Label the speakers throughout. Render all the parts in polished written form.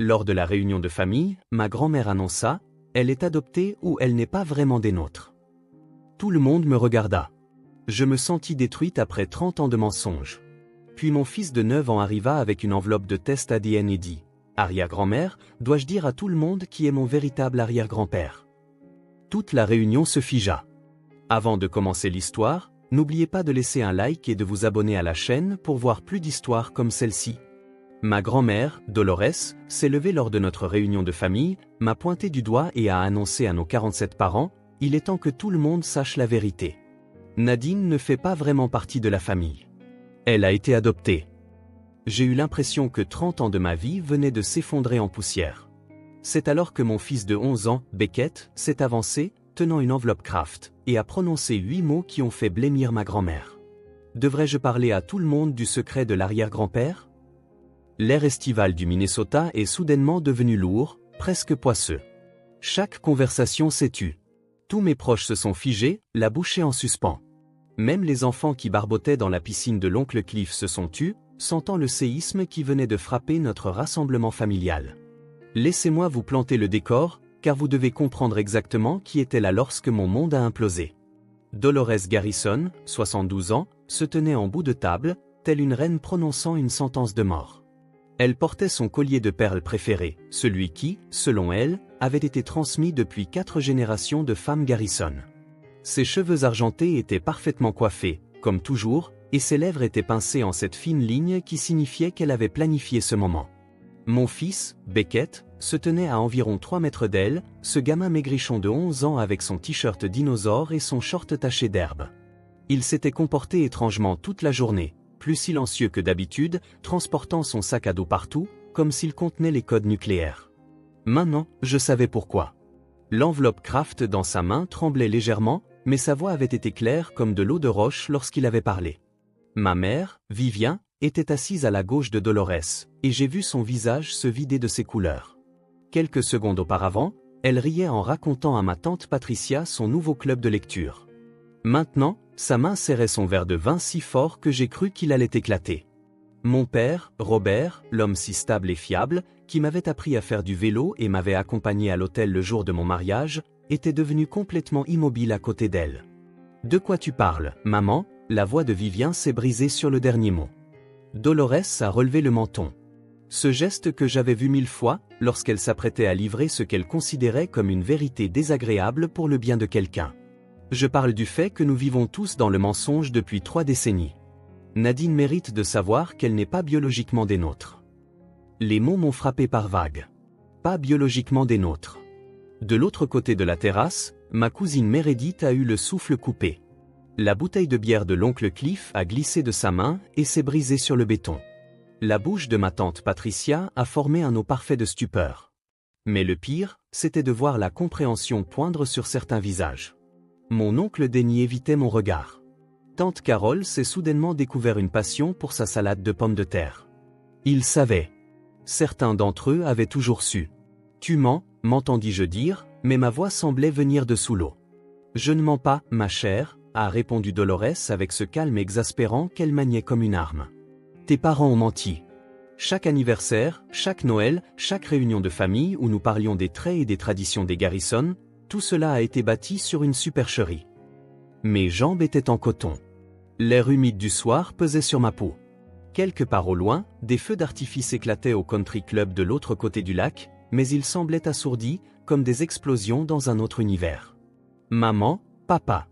Speaker 1: Lors de la réunion de famille, ma grand-mère annonça « Elle est adoptée ou elle n'est pas vraiment des nôtres ». Tout le monde me regarda. Je me sentis détruite après 30 ans de mensonges. Puis mon fils de 9 ans arriva avec une enveloppe de test ADN et dit « Arrière-grand-mère, dois-je dire à tout le monde qui est mon véritable arrière-grand-père » Toute la réunion se figea. Avant de commencer l'histoire, n'oubliez pas de laisser un like et de vous abonner à la chaîne pour voir plus d'histoires comme celle-ci. Ma grand-mère, Dolores, s'est levée lors de notre réunion de famille, m'a pointé du doigt et a annoncé à nos 47 parents « Il est temps que tout le monde sache la vérité. Nadine ne fait pas vraiment partie de la famille. Elle a été adoptée. » J'ai eu l'impression que 30 ans de ma vie venaient de s'effondrer en poussière. C'est alors que mon fils de 11 ans, Beckett, s'est avancé, tenant une enveloppe Kraft, et a prononcé 8 mots qui ont fait blêmir ma grand-mère. Devrais-je parler à tout le monde du secret de l'arrière-grand-père? L'air estival du Minnesota est soudainement devenu lourd, presque poisseux. Chaque conversation s'est tue. Tous mes proches se sont figés, la bouche en suspens. Même les enfants qui barbotaient dans la piscine de l'oncle Cliff se sont tus, sentant le séisme qui venait de frapper notre rassemblement familial. Laissez-moi vous planter le décor, car vous devez comprendre exactement qui était là lorsque mon monde a implosé. Dolores Garrison, 72 ans, se tenait en bout de table, telle une reine prononçant une sentence de mort. Elle portait son collier de perles préféré, celui qui, selon elle, avait été transmis depuis 4 générations de femmes Garrison. Ses cheveux argentés étaient parfaitement coiffés, comme toujours, et ses lèvres étaient pincées en cette fine ligne qui signifiait qu'elle avait planifié ce moment. Mon fils, Beckett, se tenait à environ 3 mètres d'elle, ce gamin maigrichon de 11 ans avec son t-shirt dinosaure et son short taché d'herbe. Il s'était comporté étrangement toute la journée, plus silencieux que d'habitude, transportant son sac à dos partout, comme s'il contenait les codes nucléaires. Maintenant, je savais pourquoi. L'enveloppe Kraft dans sa main tremblait légèrement, mais sa voix avait été claire comme de l'eau de roche lorsqu'il avait parlé. Ma mère, Vivian, était assise à la gauche de Dolores, et j'ai vu son visage se vider de ses couleurs. Quelques secondes auparavant, elle riait en racontant à ma tante Patricia son nouveau club de lecture. Maintenant, sa main serrait son verre de vin si fort que j'ai cru qu'il allait éclater. Mon père, Robert, l'homme si stable et fiable, qui m'avait appris à faire du vélo et m'avait accompagné à l'hôtel le jour de mon mariage, était devenu complètement immobile à côté d'elle. « De quoi tu parles, maman ?» La voix de Vivian s'est brisée sur le dernier mot. Dolores a relevé le menton. Ce geste que j'avais vu 1000 fois, lorsqu'elle s'apprêtait à livrer ce qu'elle considérait comme une vérité désagréable pour le bien de quelqu'un. Je parle du fait que nous vivons tous dans le mensonge depuis 3 décennies. Nadine mérite de savoir qu'elle n'est pas biologiquement des nôtres. Les mots m'ont frappé par vagues. Pas biologiquement des nôtres. De l'autre côté de la terrasse, ma cousine Meredith a eu le souffle coupé. La bouteille de bière de l'oncle Cliff a glissé de sa main et s'est brisée sur le béton. La bouche de ma tante Patricia a formé un eau parfait de stupeur. Mais le pire, c'était de voir la compréhension poindre sur certains visages. Mon oncle Denny évitait mon regard. Tante Carole s'est soudainement découvert une passion pour sa salade de pommes de terre. Il savait. Certains d'entre eux avaient toujours su. « Tu mens », m'entendis-je dire, mais ma voix semblait venir de sous l'eau. « Je ne mens pas, ma chère », a répondu Dolores avec ce calme exaspérant qu'elle maniait comme une arme. Tes parents ont menti. Chaque anniversaire, chaque Noël, chaque réunion de famille où nous parlions des traits et des traditions des Garrison, tout cela a été bâti sur une supercherie. Mes jambes étaient en coton. L'air humide du soir pesait sur ma peau. Quelque part au loin, des feux d'artifice éclataient au country club de l'autre côté du lac, mais ils semblaient assourdis, comme des explosions dans un autre univers. Maman, papa.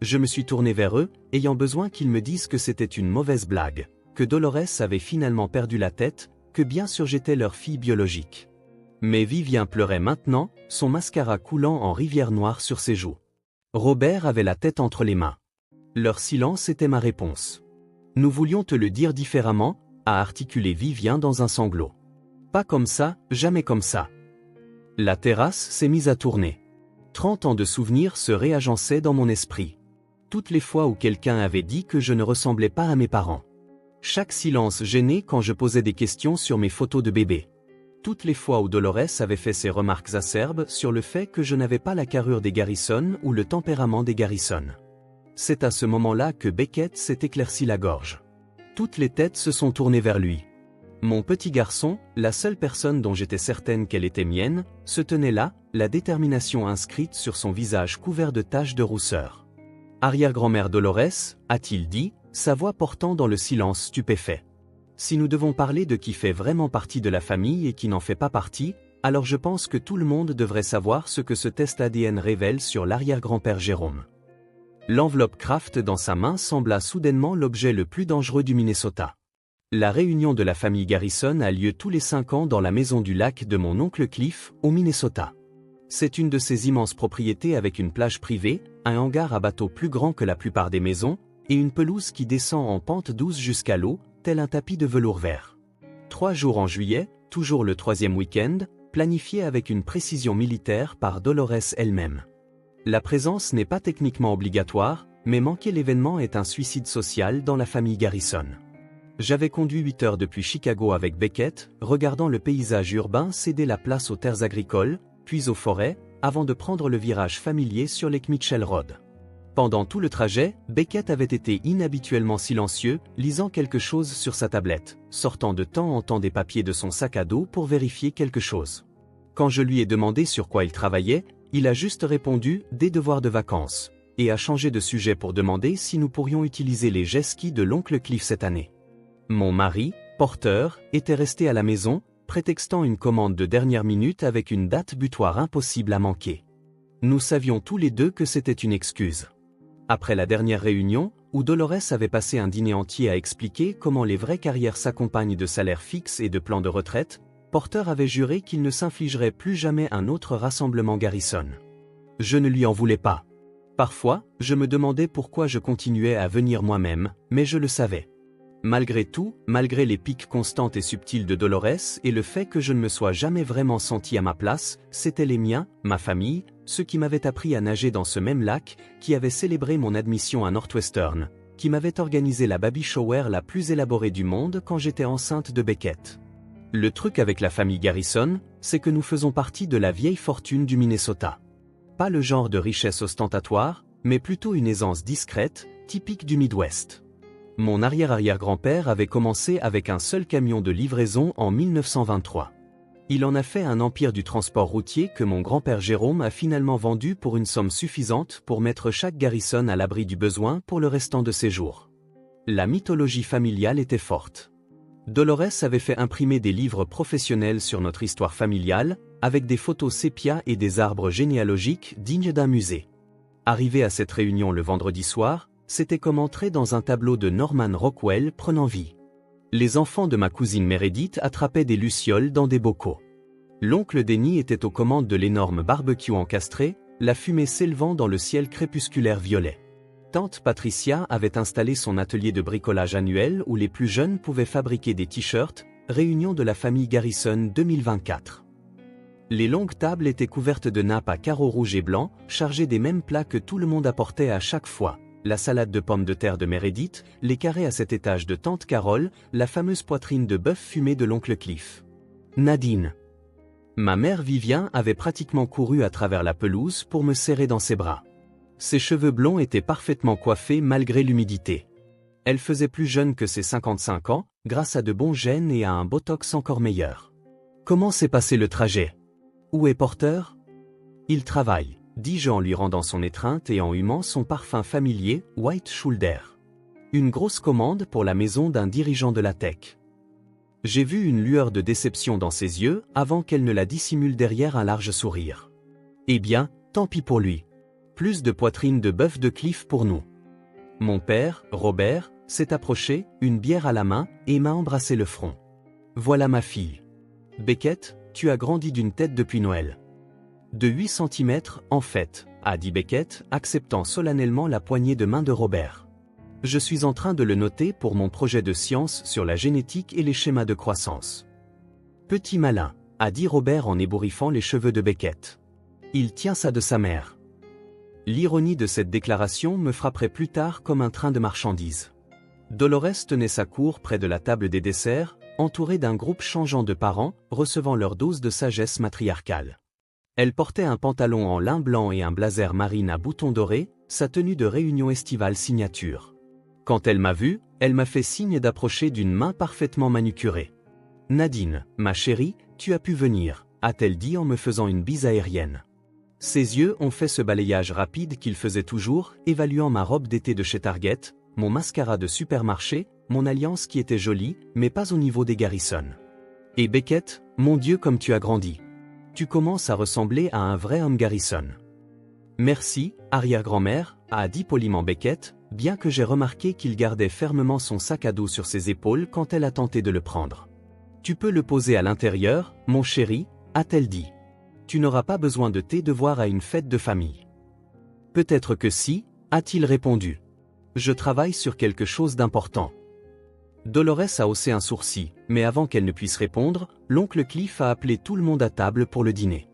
Speaker 1: Je me suis tourné vers eux, ayant besoin qu'ils me disent que c'était une mauvaise blague, que Dolores avait finalement perdu la tête, que bien sûr j'étais leur fille biologique. Mais Vivian pleurait maintenant, son mascara coulant en rivière noire sur ses joues. Robert avait la tête entre les mains. Leur silence était ma réponse. Nous voulions te le dire différemment, a articulé Vivian dans un sanglot. Pas comme ça, jamais comme ça. La terrasse s'est mise à tourner. 30 ans de souvenirs se réagençaient dans mon esprit. Toutes les fois où quelqu'un avait dit que je ne ressemblais pas à mes parents. Chaque silence gêné quand je posais des questions sur mes photos de bébé. Toutes les fois où Dolores avait fait ses remarques acerbes sur le fait que je n'avais pas la carrure des Garrison ou le tempérament des Garrison. C'est à ce moment-là que Beckett s'est éclairci la gorge. Toutes les têtes se sont tournées vers lui. Mon petit garçon, la seule personne dont j'étais certaine qu'elle était mienne, se tenait là, la détermination inscrite sur son visage couvert de taches de rousseur. Arrière-grand-mère Dolores, a-t-il dit, sa voix portant dans le silence stupéfait. Si nous devons parler de qui fait vraiment partie de la famille et qui n'en fait pas partie, alors je pense que tout le monde devrait savoir ce que ce test ADN révèle sur l'arrière-grand-père Jérôme. L'enveloppe Kraft dans sa main sembla soudainement l'objet le plus dangereux du Minnesota. La réunion de la famille Garrison a lieu tous les 5 ans dans la maison du lac de mon oncle Cliff, au Minnesota. C'est une de ces immenses propriétés avec une plage privée, un hangar à bateau plus grand que la plupart des maisons, et une pelouse qui descend en pente douce jusqu'à l'eau, tel un tapis de velours vert. 3 jours en juillet, toujours le 3e week-end, planifié avec une précision militaire par Dolores elle-même. La présence n'est pas techniquement obligatoire, mais manquer l'événement est un suicide social dans la famille Garrison. J'avais conduit 8 heures depuis Chicago avec Beckett, regardant le paysage urbain céder la place aux terres agricoles, puis aux forêts, avant de prendre le virage familier sur Lake Mitchell Road. Pendant tout le trajet, Beckett avait été inhabituellement silencieux, lisant quelque chose sur sa tablette, sortant de temps en temps des papiers de son sac à dos pour vérifier quelque chose. Quand je lui ai demandé sur quoi il travaillait, il a juste répondu « des devoirs de vacances » et a changé de sujet pour demander si nous pourrions utiliser les jet skis de l'oncle Cliff cette année. Mon mari, Porter, était resté à la maison, prétextant une commande de dernière minute avec une date butoir impossible à manquer. Nous savions tous les deux que c'était une excuse. Après la dernière réunion, où Dolores avait passé un dîner entier à expliquer comment les vraies carrières s'accompagnent de salaires fixes et de plans de retraite, Porter avait juré qu'il ne s'infligerait plus jamais un autre rassemblement Garrison. Je ne lui en voulais pas. Parfois, je me demandais pourquoi je continuais à venir moi-même, mais je le savais. Malgré tout, malgré les piques constantes et subtiles de Dolores et le fait que je ne me sois jamais vraiment senti à ma place, c'étaient les miens, ma famille, ceux qui m'avaient appris à nager dans ce même lac, qui avaient célébré mon admission à Northwestern, qui m'avaient organisé la baby shower la plus élaborée du monde quand j'étais enceinte de Beckett. Le truc avec la famille Garrison, c'est que nous faisons partie de la vieille fortune du Minnesota. Pas le genre de richesse ostentatoire, mais plutôt une aisance discrète, typique du Midwest. Mon arrière-arrière-grand-père avait commencé avec un seul camion de livraison en 1923. Il en a fait un empire du transport routier que mon grand-père Jérôme a finalement vendu pour une somme suffisante pour mettre chaque Garrison à l'abri du besoin pour le restant de ses jours. La mythologie familiale était forte. Dolores avait fait imprimer des livres professionnels sur notre histoire familiale, avec des photos sépia et des arbres généalogiques dignes d'un musée. Arrivé à cette réunion le vendredi soir, c'était comme entrer dans un tableau de Norman Rockwell prenant vie. Les enfants de ma cousine Meredith attrapaient des lucioles dans des bocaux. L'oncle Denny était aux commandes de l'énorme barbecue encastré, la fumée s'élevant dans le ciel crépusculaire violet. Tante Patricia avait installé son atelier de bricolage annuel où les plus jeunes pouvaient fabriquer des t-shirts, réunion de la famille Garrison 2024. Les longues tables étaient couvertes de nappes à carreaux rouges et blancs, chargées des mêmes plats que tout le monde apportait à chaque fois. La salade de pommes de terre de Meredith, les carrés à 7 étages de tante Carole, la fameuse poitrine de bœuf fumée de l'oncle Cliff. Nadine. Ma mère Vivien avait pratiquement couru à travers la pelouse pour me serrer dans ses bras. Ses cheveux blonds étaient parfaitement coiffés malgré l'humidité. Elle faisait plus jeune que ses 55 ans, grâce à de bons gènes et à un botox encore meilleur. Comment s'est passé le trajet? Où est Porter? Il travaille, dis-je en lui rendant son étreinte et en humant son parfum familier, White Shoulder. Une grosse commande pour la maison d'un dirigeant de la tech. J'ai vu une lueur de déception dans ses yeux avant qu'elle ne la dissimule derrière un large sourire. Eh bien, tant pis pour lui. Plus de poitrine de bœuf de Cliff pour nous. Mon père, Robert, s'est approché, une bière à la main, et m'a embrassé le front. Voilà ma fille. Beckett, tu as grandi d'une tête depuis Noël. De 8 cm, en fait, a dit Beckett, acceptant solennellement la poignée de main de Robert. Je suis en train de le noter pour mon projet de science sur la génétique et les schémas de croissance. Petit malin, a dit Robert en ébouriffant les cheveux de Beckett. Il tient ça de sa mère. L'ironie de cette déclaration me frapperait plus tard comme un train de marchandises. Dolores tenait sa cour près de la table des desserts, entourée d'un groupe changeant de parents, recevant leur dose de sagesse matriarcale. Elle portait un pantalon en lin blanc et un blazer marine à boutons dorés, sa tenue de réunion estivale signature. Quand elle m'a vu, elle m'a fait signe d'approcher d'une main parfaitement manucurée. Nadine, ma chérie, tu as pu venir, a-t-elle dit en me faisant une bise aérienne. Ses yeux ont fait ce balayage rapide qu'il faisait toujours, évaluant ma robe d'été de chez Target, mon mascara de supermarché, mon alliance qui était jolie, mais pas au niveau des Garrison. Et Beckett, mon Dieu comme tu as grandi. Tu commences à ressembler à un vrai homme Garrison. Merci, arrière-grand-mère, a dit poliment Beckett, bien que j'ai remarqué qu'il gardait fermement son sac à dos sur ses épaules quand elle a tenté de le prendre. Tu peux le poser à l'intérieur, mon chéri, a-t-elle dit. Tu n'auras pas besoin de tes devoirs à une fête de famille. Peut-être que si, a-t-il répondu. Je travaille sur quelque chose d'important. Dolores a haussé un sourcil, mais avant qu'elle ne puisse répondre, l'oncle Cliff a appelé tout le monde à table pour le dîner.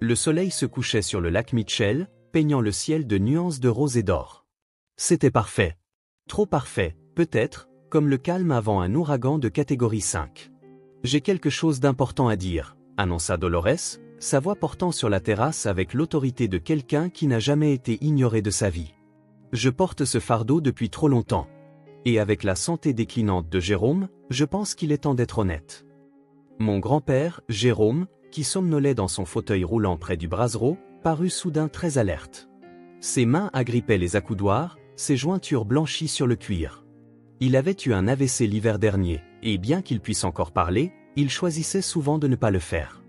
Speaker 1: Le soleil se couchait sur le lac Mitchell, peignant le ciel de nuances de rose et d'or. C'était parfait. Trop parfait, peut-être, comme le calme avant un ouragan de catégorie 5. J'ai quelque chose d'important à dire, annonça Dolores, sa voix portant sur la terrasse avec l'autorité de quelqu'un qui n'a jamais été ignoré de sa vie. Je porte ce fardeau depuis trop longtemps. Et avec la santé déclinante de Jérôme, je pense qu'il est temps d'être honnête. Mon grand-père, Jérôme, qui somnolait dans son fauteuil roulant près du brasero, parut soudain très alerte. Ses mains agrippaient les accoudoirs, ses jointures blanchies sur le cuir. Il avait eu un AVC l'hiver dernier, et bien qu'il puisse encore parler, il choisissait souvent de ne pas le faire.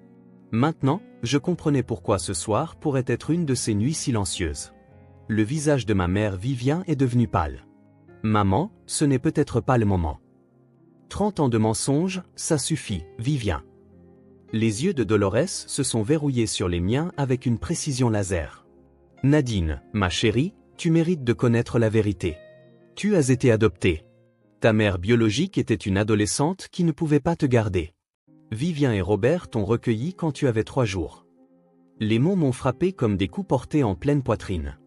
Speaker 1: Maintenant, je comprenais pourquoi ce soir pourrait être une de ces nuits silencieuses. Le visage de ma mère Vivien est devenu pâle. Maman, ce n'est peut-être pas le moment. 30 ans de mensonges, ça suffit, Vivien. Les yeux de Dolores se sont verrouillés sur les miens avec une précision laser. Nadine, ma chérie, tu mérites de connaître la vérité. Tu as été adoptée. Ta mère biologique était une adolescente qui ne pouvait pas te garder. Vivien et Robert t'ont recueilli quand tu avais 3 jours. Les mots m'ont frappé comme des coups portés en pleine poitrine.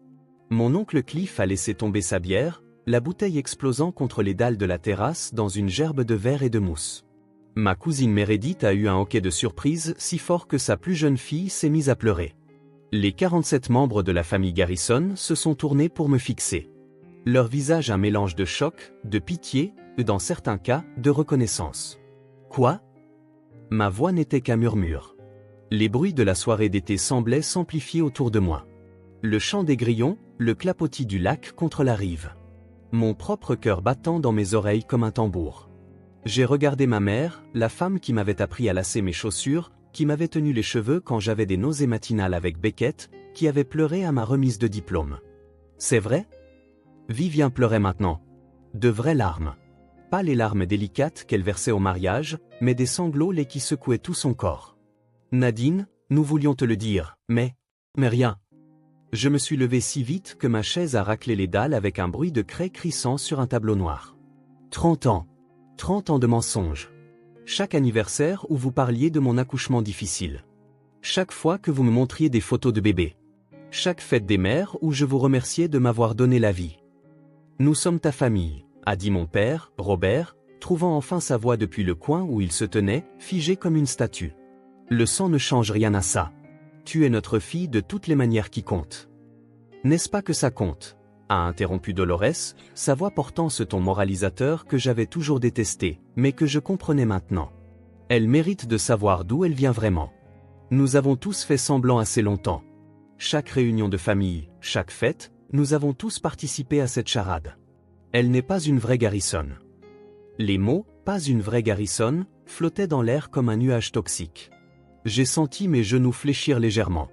Speaker 1: Mon oncle Cliff a laissé tomber sa bière, la bouteille explosant contre les dalles de la terrasse dans une gerbe de verre et de mousse. Ma cousine Meredith a eu un hoquet de surprise si fort que sa plus jeune fille s'est mise à pleurer. Les 47 membres de la famille Garrison se sont tournés pour me fixer. Leur visage un mélange de choc, de pitié, et dans certains cas, de reconnaissance. Quoi ? Ma voix n'était qu'un murmure. Les bruits de la soirée d'été semblaient s'amplifier autour de moi. Le chant des grillons, le clapotis du lac contre la rive. Mon propre cœur battant dans mes oreilles comme un tambour. J'ai regardé ma mère, la femme qui m'avait appris à lasser mes chaussures, qui m'avait tenu les cheveux quand j'avais des nausées matinales avec Beckett, qui avait pleuré à ma remise de diplôme. C'est vrai ? Vivien pleurait maintenant. De vraies larmes. Pas les larmes délicates qu'elle versait au mariage, mais des sanglots qui secouaient tout son corps. Nadine, nous voulions te le dire, mais rien. Je me suis levé si vite que ma chaise a raclé les dalles avec un bruit de craie crissant sur un tableau noir. 30 ans. 30 ans de mensonges. Chaque anniversaire où vous parliez de mon accouchement difficile. Chaque fois que vous me montriez des photos de bébé. Chaque fête des mères où je vous remerciais de m'avoir donné la vie. Nous sommes ta famille, a dit mon père, Robert, trouvant enfin sa voix depuis le coin où il se tenait, figé comme une statue. Le sang ne change rien à ça. Tu es notre fille de toutes les manières qui comptent. N'est-ce pas que ça compte ? A interrompu Dolores, sa voix portant ce ton moralisateur que j'avais toujours détesté, mais que je comprenais maintenant. Elle mérite de savoir d'où elle vient vraiment. Nous avons tous fait semblant assez longtemps. Chaque réunion de famille, chaque fête, nous avons tous participé à cette charade. Elle n'est pas une vraie Garrison. Les mots « pas une vraie Garrison » flottaient dans l'air comme un nuage toxique. J'ai senti mes genoux fléchir légèrement.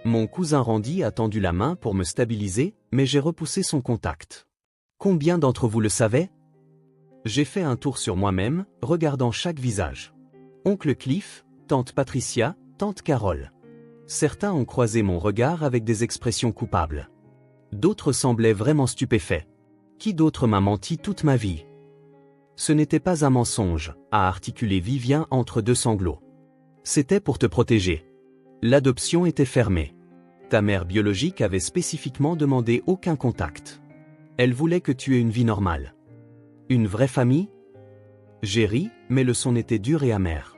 Speaker 1: Mon cousin Randy a tendu la main pour me stabiliser, mais j'ai repoussé son contact. Combien d'entre vous le savaient ? J'ai fait un tour sur moi-même, regardant chaque visage. Oncle Cliff, tante Patricia, tante Carole. Certains ont croisé mon regard avec des expressions coupables. D'autres semblaient vraiment stupéfaits. Qui d'autre m'a menti toute ma vie ? Ce n'était pas un mensonge, a articulé Vivien entre 2 sanglots. C'était pour te protéger. L'adoption était fermée. Ta mère biologique avait spécifiquement demandé aucun contact. Elle voulait que tu aies une vie normale. Une vraie famille ? J'ai ri, mais le son était dur et amer.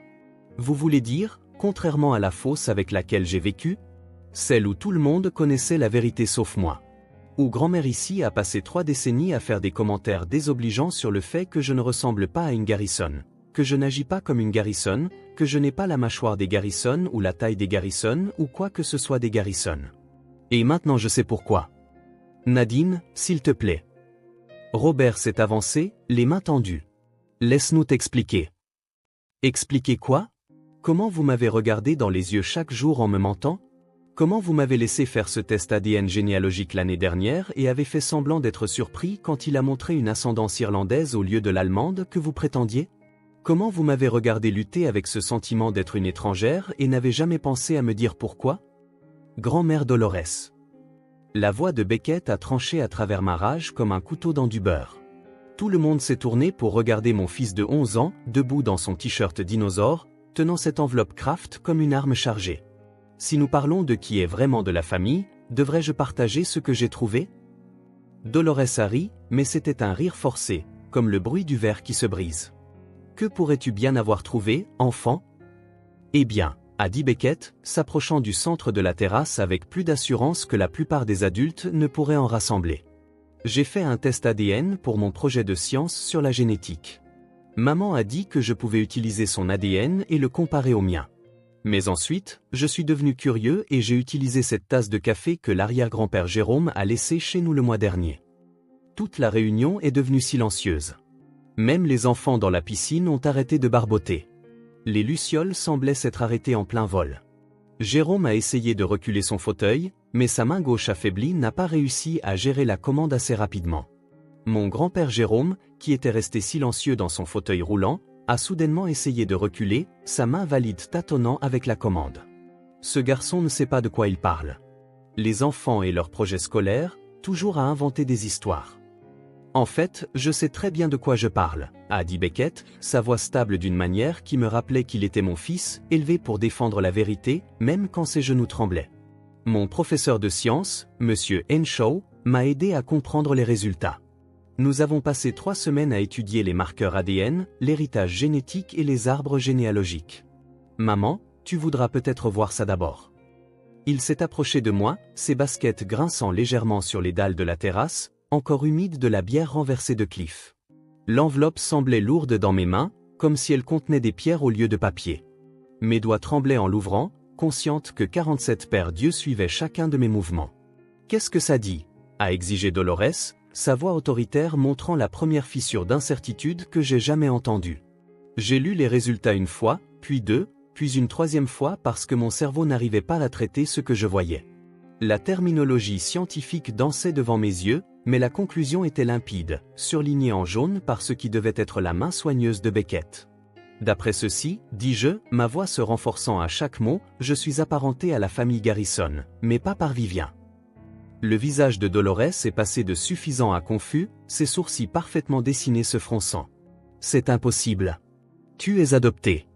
Speaker 1: Vous voulez dire, contrairement à la fosse avec laquelle j'ai vécu, celle où tout le monde connaissait la vérité sauf moi. Où grand-mère ici a passé 3 décennies à faire des commentaires désobligeants sur le fait que je ne ressemble pas à une Garrison. que je n'agis pas comme une Garrison, que je n'ai pas la mâchoire des Garrison ou la taille des Garrison ou quoi que ce soit des Garrison. Et maintenant je sais pourquoi. Nadine, s'il te plaît. Robert s'est avancé, les mains tendues. Laisse-nous t'expliquer. Expliquer quoi? Comment vous m'avez regardé dans les yeux chaque jour en me mentant? Comment vous m'avez laissé faire ce test ADN généalogique l'année dernière et avez fait semblant d'être surpris quand il a montré une ascendance irlandaise au lieu de l'allemande que vous prétendiez? Comment vous m'avez regardé lutter avec ce sentiment d'être une étrangère et n'avez jamais pensé à me dire pourquoi? Grand-mère Dolores. La voix de Beckett a tranché à travers ma rage comme un couteau dans du beurre. Tout le monde s'est tourné pour regarder mon fils de 11 ans, debout dans son t-shirt dinosaure, tenant cette enveloppe Kraft comme une arme chargée. Si nous parlons de qui est vraiment de la famille, devrais-je partager ce que j'ai trouvé? Dolores a ri, mais c'était un rire forcé, comme le bruit du verre qui se brise. Que pourrais-tu bien avoir trouvé, enfant? Eh bien, a dit Beckett, s'approchant du centre de la terrasse avec plus d'assurance que la plupart des adultes ne pourraient en rassembler. J'ai fait un test ADN pour mon projet de science sur la génétique. Maman a dit que je pouvais utiliser son ADN et le comparer au mien. Mais ensuite, je suis devenu curieux et j'ai utilisé cette tasse de café que l'arrière-grand-père Jérôme a laissée chez nous le mois dernier. Toute la réunion est devenue silencieuse. Même les enfants dans la piscine ont arrêté de barboter. Les lucioles semblaient s'être arrêtées en plein vol. Jérôme a essayé de reculer son fauteuil, mais sa main gauche affaiblie n'a pas réussi à gérer la commande assez rapidement. Mon grand-père Jérôme, qui était resté silencieux dans son fauteuil roulant, a soudainement essayé de reculer, sa main valide tâtonnant avec la commande. Ce garçon ne sait pas de quoi il parle. Les enfants et leurs projets scolaires, toujours à inventer des histoires. En fait, je sais très bien de quoi je parle, a dit Beckett, sa voix stable d'une manière qui me rappelait qu'il était mon fils, élevé pour défendre la vérité, même quand ses genoux tremblaient. Mon professeur de sciences, Monsieur Henshaw, m'a aidé à comprendre les résultats. Nous avons passé 3 semaines à étudier les marqueurs ADN, l'héritage génétique et les arbres généalogiques. Maman, tu voudras peut-être voir ça d'abord. Il s'est approché de moi, ses baskets grinçant légèrement sur les dalles de la terrasse, encore humide de la bière renversée de Cliff. L'enveloppe semblait lourde dans mes mains, comme si elle contenait des pierres au lieu de papier. Mes doigts tremblaient en l'ouvrant, consciente que 47 paires d'yeux suivaient chacun de mes mouvements. « Qu'est-ce que ça dit » a exigé Dolores, sa voix autoritaire montrant la première fissure d'incertitude que j'ai jamais entendue. J'ai lu les résultats une fois, puis 2, puis une 3e fois parce que mon cerveau n'arrivait pas à traiter ce que je voyais. La terminologie scientifique dansait devant mes yeux, mais la conclusion était limpide, surlignée en jaune par ce qui devait être la main soigneuse de Beckett. D'après ceci, dis-je, ma voix se renforçant à chaque mot, je suis apparenté à la famille Garrison, mais pas par Vivien. Le visage de Dolores est passé de suffisant à confus, ses sourcils parfaitement dessinés se fronçant. C'est impossible. Tu es adopté.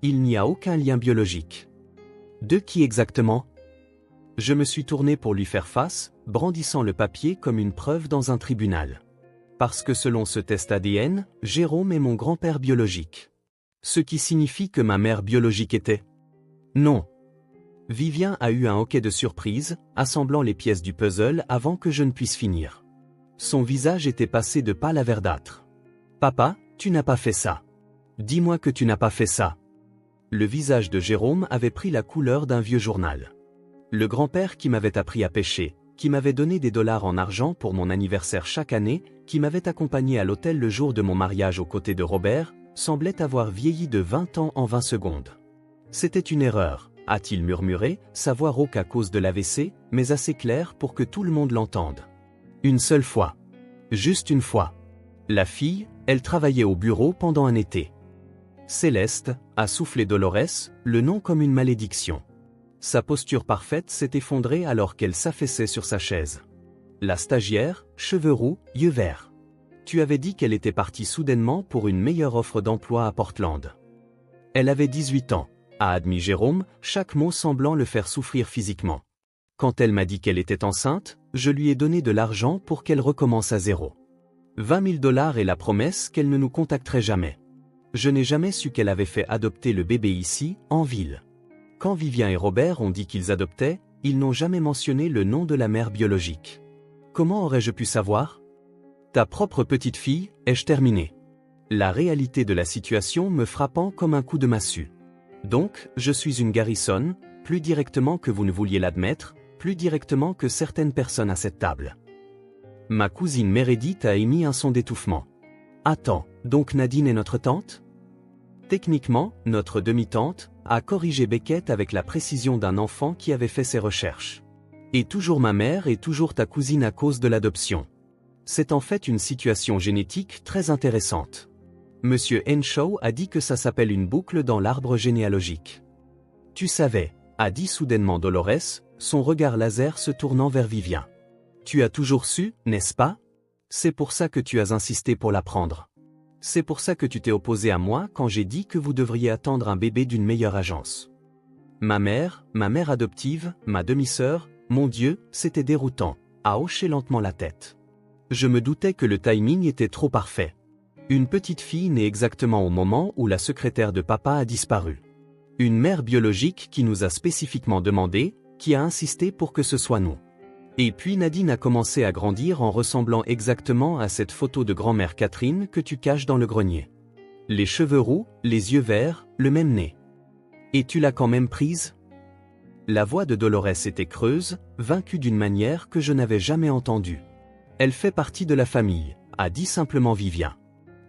Speaker 1: Il n'y a aucun lien biologique. De qui exactement? Je me suis tourné pour lui faire face, brandissant le papier comme une preuve dans un tribunal. Parce que selon ce test ADN, Jérôme est mon grand-père biologique. Ce qui signifie que ma mère biologique était? Non. Vivien a eu un hoquet de surprise, assemblant les pièces du puzzle avant que je ne puisse finir. Son visage était passé de pâle à verdâtre. Papa, tu n'as pas fait ça. Dis-moi que tu n'as pas fait ça. Le visage de Jérôme avait pris la couleur d'un vieux journal. Le grand-père qui m'avait appris à pêcher, qui m'avait donné des dollars en argent pour mon anniversaire chaque année, qui m'avait accompagné à l'hôtel le jour de mon mariage aux côtés de Robert, semblait avoir vieilli de 20 ans en 20 secondes. C'était une erreur, a-t-il murmuré, sa voix rauque à cause de l'AVC, mais assez claire pour que tout le monde l'entende. Une seule fois. Juste une fois. La fille, elle travaillait au bureau pendant un été. Céleste, a soufflé Dolores, le nom comme une malédiction. Sa posture parfaite s'est effondrée alors qu'elle s'affaissait sur sa chaise. La stagiaire, cheveux roux, yeux verts. Tu avais dit qu'elle était partie soudainement pour une meilleure offre d'emploi à Portland. Elle avait 18 ans, a admis Jérôme, chaque mot semblant le faire souffrir physiquement. Quand elle m'a dit qu'elle était enceinte, je lui ai donné de l'argent pour qu'elle recommence à zéro. 20 000 $ et la promesse qu'elle ne nous contacterait jamais. Je n'ai jamais su qu'elle avait fait adopter le bébé ici, en ville. Quand Vivien et Robert ont dit qu'ils adoptaient, ils n'ont jamais mentionné le nom de la mère biologique. Comment aurais-je pu savoir? Ta propre petite fille, ai-je terminé. La réalité de la situation me frappant comme un coup de massue. Donc, je suis une Garrison, plus directement que vous ne vouliez l'admettre, plus directement que certaines personnes à cette table. Ma cousine Meredith a émis un son d'étouffement. Attends, donc Nadine est notre tante? Techniquement, notre demi-tante a corrigé Beckett avec la précision d'un enfant qui avait fait ses recherches. Et toujours ma mère et toujours ta cousine à cause de l'adoption. C'est en fait une situation génétique très intéressante. Monsieur Henshaw a dit que ça s'appelle une boucle dans l'arbre généalogique. Tu savais, a dit soudainement Dolores, son regard laser se tournant vers Vivien. Tu as toujours su, n'est-ce pas? C'est pour ça que tu as insisté pour l'apprendre. C'est pour ça que tu t'es opposé à moi quand j'ai dit que vous devriez attendre un bébé d'une meilleure agence. Ma mère adoptive, ma demi-sœur, mon Dieu, c'était déroutant, a hoché lentement la tête. Je me doutais que le timing était trop parfait. Une petite fille née exactement au moment où la secrétaire de papa a disparu. Une mère biologique qui nous a spécifiquement demandé, qui a insisté pour que ce soit nous. Et puis Nadine a commencé à grandir en ressemblant exactement à cette photo de grand-mère Catherine que tu caches dans le grenier. Les cheveux roux, les yeux verts, le même nez. Et tu l'as quand même prise? La voix de Dolores était creuse, vaincue d'une manière que je n'avais jamais entendue. Elle fait partie de la famille, a dit simplement Vivien.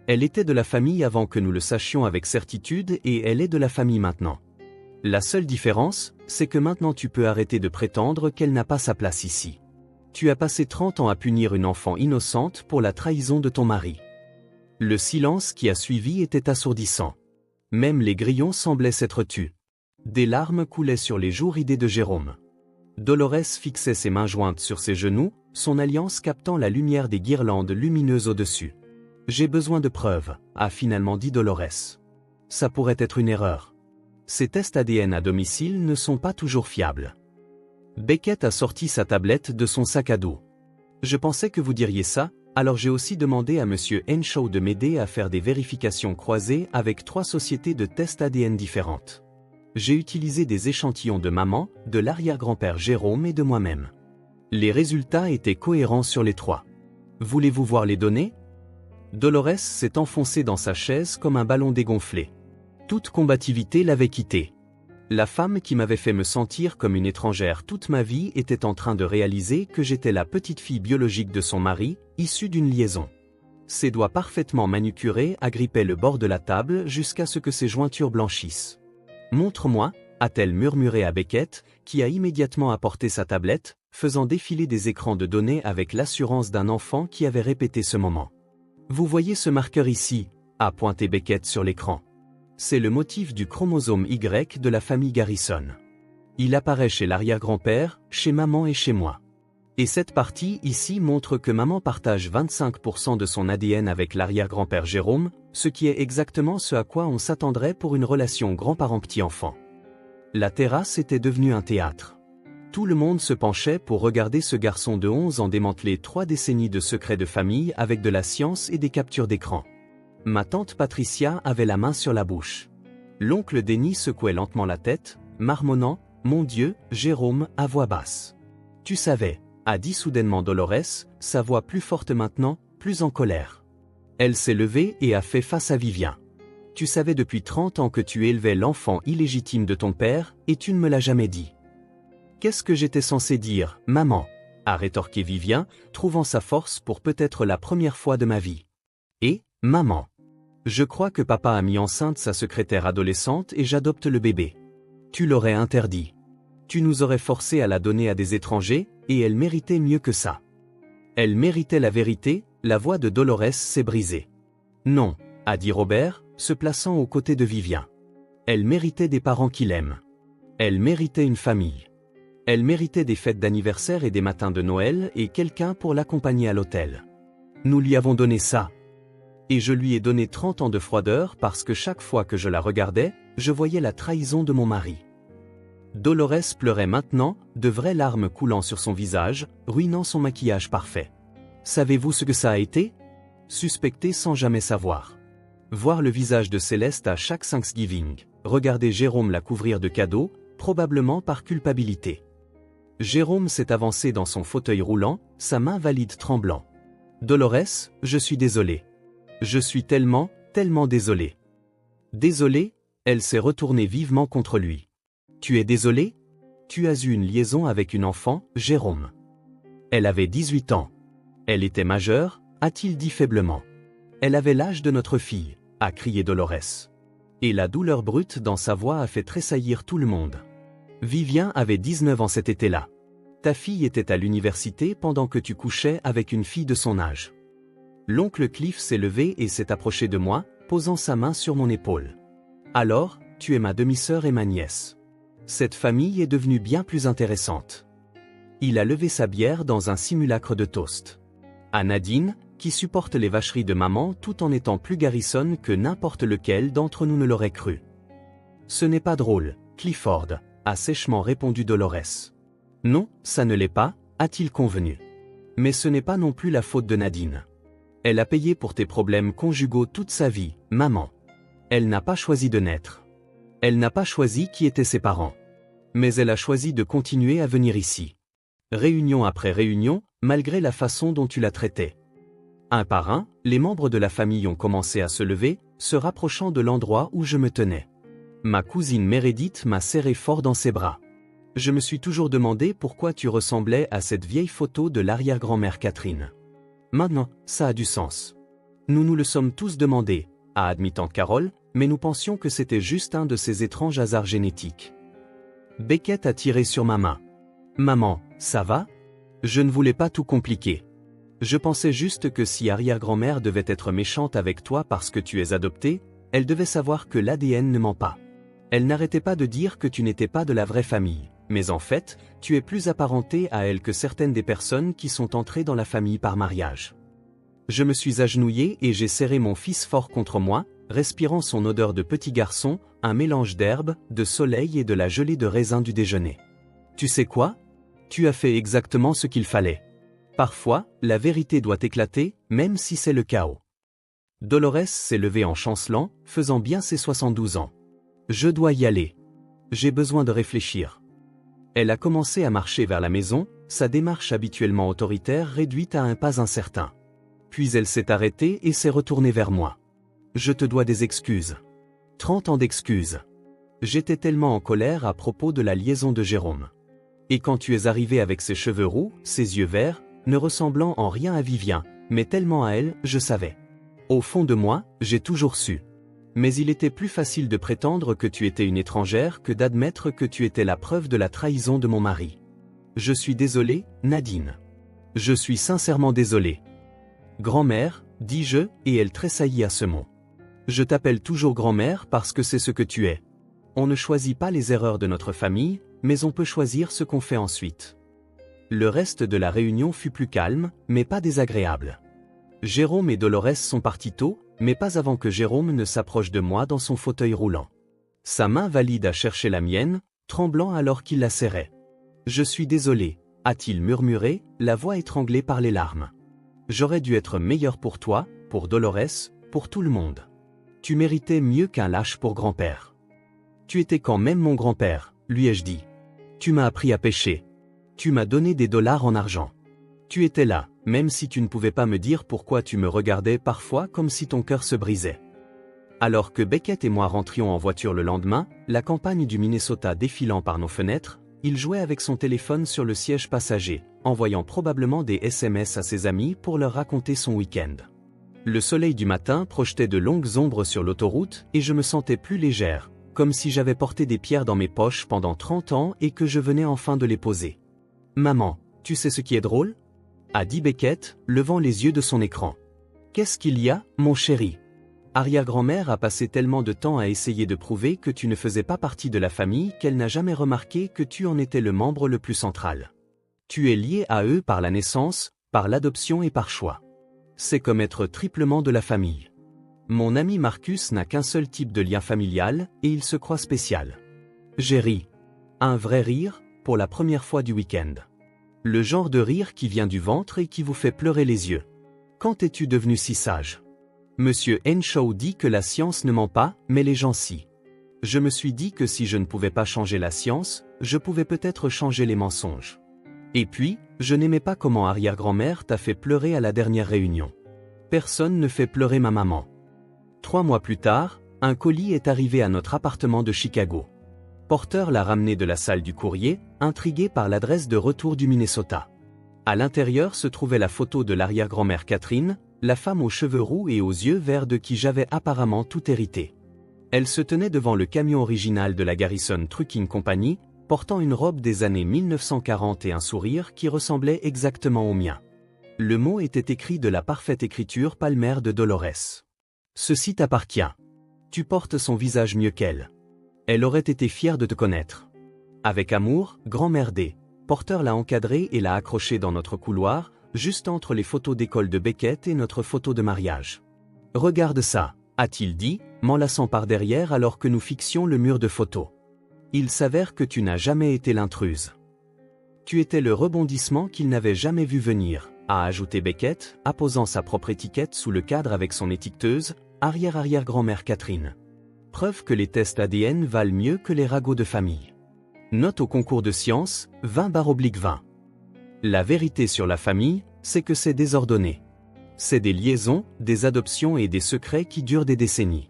Speaker 1: Elle était de la famille avant que nous le sachions avec certitude et elle est de la famille maintenant. La seule différence, c'est que maintenant tu peux arrêter de prétendre qu'elle n'a pas sa place ici. Tu as passé 30 ans à punir une enfant innocente pour la trahison de ton mari. Le silence qui a suivi était assourdissant. Même les grillons semblaient s'être tus. Des larmes coulaient sur les joues ridées de Jérôme. Dolores fixait ses mains jointes sur ses genoux, son alliance captant la lumière des guirlandes lumineuses au-dessus. « J'ai besoin de preuves », a finalement dit Dolores. « Ça pourrait être une erreur. Ces tests ADN à domicile ne sont pas toujours fiables. » Beckett a sorti sa tablette de son sac à dos. « Je pensais que vous diriez ça, alors j'ai aussi demandé à Monsieur Henshaw de m'aider à faire des vérifications croisées avec 3 sociétés de tests ADN différentes. J'ai utilisé des échantillons de maman, de l'arrière-grand-père Jérôme et de moi-même. Les résultats étaient cohérents sur les 3. Voulez-vous voir les données? » Dolores s'est enfoncée dans sa chaise comme un ballon dégonflé. Toute combativité l'avait quittée. La femme qui m'avait fait me sentir comme une étrangère toute ma vie était en train de réaliser que j'étais la petite fille biologique de son mari, issue d'une liaison. Ses doigts parfaitement manucurés agrippaient le bord de la table jusqu'à ce que ses jointures blanchissent. « Montre-moi », a-t-elle murmuré à Beckett, qui a immédiatement apporté sa tablette, faisant défiler des écrans de données avec l'assurance d'un enfant qui avait répété ce moment. « Vous voyez ce marqueur ici ?» a pointé Beckett sur l'écran. C'est le motif du chromosome Y de la famille Garrison. Il apparaît chez l'arrière-grand-père, chez maman et chez moi. Et cette partie ici montre que maman partage 25% de son ADN avec l'arrière-grand-père Jérôme, ce qui est exactement ce à quoi on s'attendrait pour une relation grand-parent-petit-enfant. La terrasse était devenue un théâtre. Tout le monde se penchait pour regarder ce garçon de 11 ans démanteler 3 décennies de secrets de famille avec de la science et des captures d'écran. Ma tante Patricia avait la main sur la bouche. L'oncle Denis secouait lentement la tête, marmonnant « Mon Dieu, Jérôme » à voix basse. « Tu savais », a dit soudainement Dolores, sa voix plus forte maintenant, plus en colère. Elle s'est levée et a fait face à Vivien. « Tu savais depuis 30 ans que tu élevais l'enfant illégitime de ton père, et tu ne me l'as jamais dit. » « Qu'est-ce que j'étais censé dire, maman ?» a rétorqué Vivien, trouvant sa force pour peut-être la première fois de ma vie. « Et, maman. Je crois que papa a mis enceinte sa secrétaire adolescente et j'adopte le bébé. Tu l'aurais interdit. Tu nous aurais forcé à la donner à des étrangers, et elle méritait mieux que ça. » Elle méritait la vérité, la voix de Dolores s'est brisée. « Non, » a dit Robert, se plaçant aux côtés de Vivien. Elle méritait des parents qui l'aiment. Elle méritait une famille. Elle méritait des fêtes d'anniversaire et des matins de Noël et quelqu'un pour l'accompagner à l'hôtel. Nous lui avons donné ça. Et je lui ai donné 30 ans de froideur parce que chaque fois que je la regardais, je voyais la trahison de mon mari. Dolores pleurait maintenant, de vraies larmes coulant sur son visage, ruinant son maquillage parfait. Savez-vous ce que ça a été? Suspecter sans jamais savoir. Voir le visage de Céleste à chaque Thanksgiving, regarder Jérôme la couvrir de cadeaux, probablement par culpabilité. Jérôme s'est avancé dans son fauteuil roulant, sa main valide tremblant. « Dolores, je suis désolé. Je suis tellement, Tellement désolé. Désolé, elle s'est retournée vivement contre lui. Tu es désolé? Tu as eu une liaison avec une enfant, Jérôme. Elle avait 18 ans. Elle était majeure, a-t-il dit faiblement. Elle avait l'âge de notre fille, a crié Dolores. Et la douleur brute dans sa voix a fait tressaillir tout le monde. Vivien avait 19 ans cet été-là. Ta fille était à l'université pendant que tu couchais avec une fille de son âge. L'oncle Cliff s'est levé et s'est approché de moi, posant sa main sur mon épaule. Alors, tu es ma demi-sœur et ma nièce. Cette famille est devenue bien plus intéressante. Il a levé sa bière dans un simulacre de toast. À Nadine, qui supporte les vacheries de maman tout en étant plus garçonne que n'importe lequel d'entre nous ne l'aurait cru. Ce n'est pas drôle, Clifford, a sèchement répondu Dolores. Non, ça ne l'est pas, a-t-il convenu. Mais ce n'est pas non plus la faute de Nadine. Elle a payé pour tes problèmes conjugaux toute sa vie, maman. Elle n'a pas choisi de naître. Elle n'a pas choisi qui étaient ses parents. Mais elle a choisi de continuer à venir ici. Réunion après réunion, malgré la façon dont tu la traitais. Un par un, les membres de la famille ont commencé à se lever, se rapprochant de l'endroit où je me tenais. Ma cousine Meredith m'a serré fort dans ses bras. Je me suis toujours demandé pourquoi tu ressemblais à cette vieille photo de l'arrière-grand-mère Catherine. Maintenant, ça a du sens. Nous nous le sommes tous demandé, a admis tante Carole, mais nous pensions que c'était juste un de ces étranges hasards génétiques. Beckett a tiré sur ma main. Maman, ça va? Je ne voulais pas tout compliquer. Je pensais juste que si arrière-grand-mère devait être méchante avec toi parce que tu es adopté, elle devait savoir que l'ADN ne ment pas. Elle n'arrêtait pas de dire que tu n'étais pas de la vraie famille, mais en fait, tu es plus apparenté à elle que certaines des personnes qui sont entrées dans la famille par mariage. Je me suis agenouillé et j'ai serré mon fils fort contre moi, respirant son odeur de petit garçon, un mélange d'herbe, de soleil et de la gelée de raisin du déjeuner. Tu sais quoi? Tu as fait exactement ce qu'il fallait. Parfois, la vérité doit éclater, même si c'est le chaos. Dolores s'est levée en chancelant, faisant bien ses 72 ans. Je dois y aller. J'ai besoin de réfléchir. Elle a commencé à marcher vers la maison, sa démarche habituellement autoritaire réduite à un pas incertain. Puis elle s'est arrêtée et s'est retournée vers moi. Je te dois des excuses. 30 ans d'excuses. J'étais tellement en colère à propos de la liaison de Jérôme. Et quand tu es arrivé avec ses cheveux roux, ses yeux verts, ne ressemblant en rien à Vivien, mais tellement à elle, je savais. Au fond de moi, j'ai toujours su. Mais il était plus facile de prétendre que tu étais une étrangère que d'admettre que tu étais la preuve de la trahison de mon mari. Je suis désolé, Nadine. Je suis sincèrement désolé. Grand-mère, dis-je, et elle tressaillit à ce mot. Je t'appelle toujours grand-mère parce que c'est ce que tu es. On ne choisit pas les erreurs de notre famille, mais on peut choisir ce qu'on fait ensuite. Le reste de la réunion fut plus calme, mais pas désagréable. Jérôme et Dolores sont partis tôt, mais pas avant que Jérôme ne s'approche de moi dans son fauteuil roulant. Sa main valide a cherché la mienne, tremblant alors qu'il la serrait. « Je suis désolé », a-t-il murmuré, la voix étranglée par les larmes. « J'aurais dû être meilleur pour toi, pour Dolores, pour tout le monde. Tu méritais mieux qu'un lâche pour grand-père. Tu étais quand même mon grand-père, lui ai-je dit. Tu m'as appris à pêcher. Tu m'as donné des dollars en argent. Tu étais là, même si tu ne pouvais pas me dire pourquoi tu me regardais parfois comme si ton cœur se brisait. » Alors que Beckett et moi rentrions en voiture le lendemain, la campagne du Minnesota défilant par nos fenêtres, il jouait avec son téléphone sur le siège passager, envoyant probablement des SMS à ses amis pour leur raconter son week-end. Le soleil du matin projetait de longues ombres sur l'autoroute et je me sentais plus légère, comme si j'avais porté des pierres dans mes poches pendant 30 ans et que je venais enfin de les poser. « Maman, tu sais ce qui est drôle ?» a dit Beckett, levant les yeux de son écran. « Qu'est-ce qu'il y a, mon chéri ? Arrière-grand-mère a passé tellement de temps à essayer de prouver que tu ne faisais pas partie de la famille qu'elle n'a jamais remarqué que tu en étais le membre le plus central. Tu es lié à eux par la naissance, par l'adoption et par choix. C'est comme être triplement de la famille. Mon ami Marcus n'a qu'un seul type de lien familial, et il se croit spécial. J'ai ri. Un vrai rire, pour la première fois du week-end. Le genre de rire qui vient du ventre et qui vous fait pleurer les yeux. Quand es-tu devenu si sage ? Monsieur Henshaw dit que la science ne ment pas, mais les gens si. Je me suis dit que si je ne pouvais pas changer la science, je pouvais peut-être changer les mensonges. Et puis, je n'aimais pas comment arrière-grand-mère t'a fait pleurer à la dernière réunion. Personne ne fait pleurer ma maman. 3 mois plus tard, un colis est arrivé à notre appartement de Chicago. Porter l'a ramené de la salle du courrier, intrigué par l'adresse de retour du Minnesota. À l'intérieur se trouvait la photo de l'arrière-grand-mère Catherine, la femme aux cheveux roux et aux yeux verts de qui j'avais apparemment tout hérité. Elle se tenait devant le camion original de la Garrison Trucking Company, portant une robe des années 1940 et un sourire qui ressemblait exactement au mien. Le mot était écrit de la parfaite écriture palmaire de Dolores. Ceci t'appartient. Tu portes son visage mieux qu'elle. Elle aurait été fière de te connaître. Avec amour, grand-mère D. Porter l'a encadré et l'a accroché dans notre couloir, juste entre les photos d'école de Beckett et notre photo de mariage. Regarde ça, a-t-il dit, m'enlaçant par derrière alors que nous fixions le mur de photos. Il s'avère que tu n'as jamais été l'intruse. Tu étais le rebondissement qu'il n'avait jamais vu venir, a ajouté Beckett, apposant sa propre étiquette sous le cadre avec son étiqueteuse, arrière-arrière-grand-mère Catherine. Preuve que les tests ADN valent mieux que les ragots de famille. Note au concours de sciences, 20/20. La vérité sur la famille, c'est que c'est désordonné. C'est des liaisons, des adoptions et des secrets qui durent des décennies.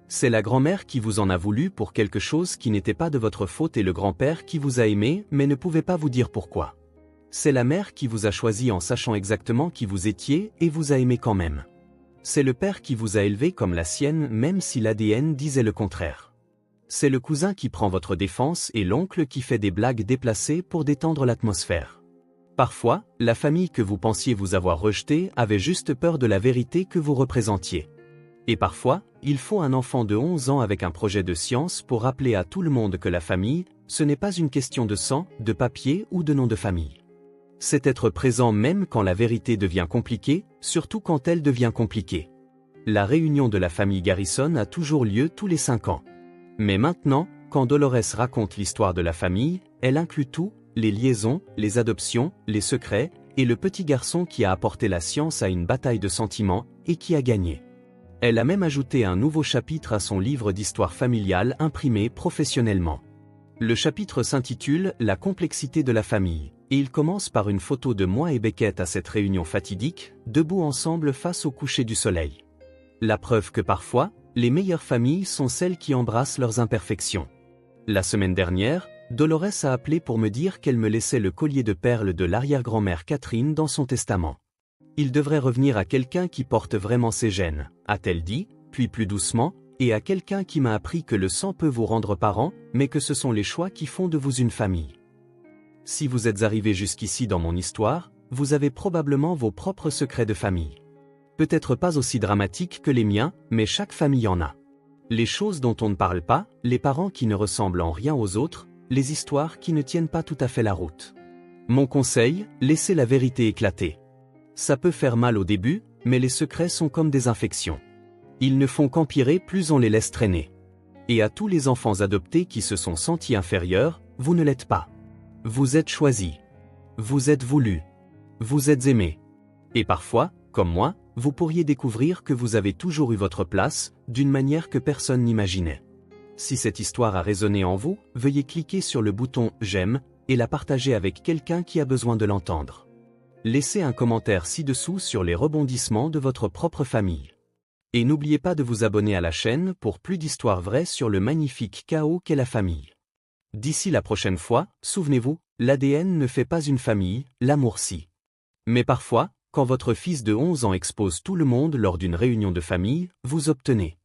Speaker 1: C'est la grand-mère qui vous en a voulu pour quelque chose qui n'était pas de votre faute et le grand-père qui vous a aimé mais ne pouvait pas vous dire pourquoi. C'est la mère qui vous a choisi en sachant exactement qui vous étiez et vous a aimé quand même. C'est le père qui vous a élevé comme la sienne même si l'ADN disait le contraire. C'est le cousin qui prend votre défense et l'oncle qui fait des blagues déplacées pour détendre l'atmosphère. Parfois, la famille que vous pensiez vous avoir rejetée avait juste peur de la vérité que vous représentiez. Et parfois, il faut un enfant de 11 ans avec un projet de science pour rappeler à tout le monde que la famille, ce n'est pas une question de sang, de papier ou de nom de famille. C'est être présent même quand la vérité devient compliquée, surtout quand elle devient compliquée. La réunion de la famille Garrison a toujours lieu tous les 5 ans. Mais maintenant, quand Dolores raconte l'histoire de la famille, elle inclut tout, les liaisons, les adoptions, les secrets, et le petit garçon qui a apporté la science à une bataille de sentiments, et qui a gagné. Elle a même ajouté un nouveau chapitre à son livre d'histoire familiale imprimé professionnellement. Le chapitre s'intitule « La complexité de la famille », et il commence par une photo de moi et Beckett à cette réunion fatidique, debout ensemble face au coucher du soleil. La preuve que parfois, les meilleures familles sont celles qui embrassent leurs imperfections. La semaine dernière, Dolores a appelé pour me dire qu'elle me laissait le collier de perles de l'arrière-grand-mère Catherine dans son testament. Il devrait revenir à quelqu'un qui porte vraiment ses gènes, a-t-elle dit, puis plus doucement, et à quelqu'un qui m'a appris que le sang peut vous rendre parent, mais que ce sont les choix qui font de vous une famille. Si vous êtes arrivé jusqu'ici dans mon histoire, vous avez probablement vos propres secrets de famille. Peut-être pas aussi dramatiques que les miens, mais chaque famille en a. Les choses dont on ne parle pas, les parents qui ne ressemblent en rien aux autres, les histoires qui ne tiennent pas tout à fait la route. Mon conseil, laissez la vérité éclater. Ça peut faire mal au début, mais les secrets sont comme des infections. Ils ne font qu'empirer plus on les laisse traîner. Et à tous les enfants adoptés qui se sont sentis inférieurs, vous ne l'êtes pas. Vous êtes choisis. Vous êtes voulus. Vous êtes aimés. Et parfois, comme moi, vous pourriez découvrir que vous avez toujours eu votre place, d'une manière que personne n'imaginait. Si cette histoire a résonné en vous, veuillez cliquer sur le bouton « J'aime » et la partager avec quelqu'un qui a besoin de l'entendre. Laissez un commentaire ci-dessous sur les rebondissements de votre propre famille. Et n'oubliez pas de vous abonner à la chaîne pour plus d'histoires vraies sur le magnifique chaos qu'est la famille. D'ici la prochaine fois, souvenez-vous, l'ADN ne fait pas une famille, l'amour si. Mais parfois, quand votre fils de 11 ans expose tout le monde lors d'une réunion de famille, vous obtenez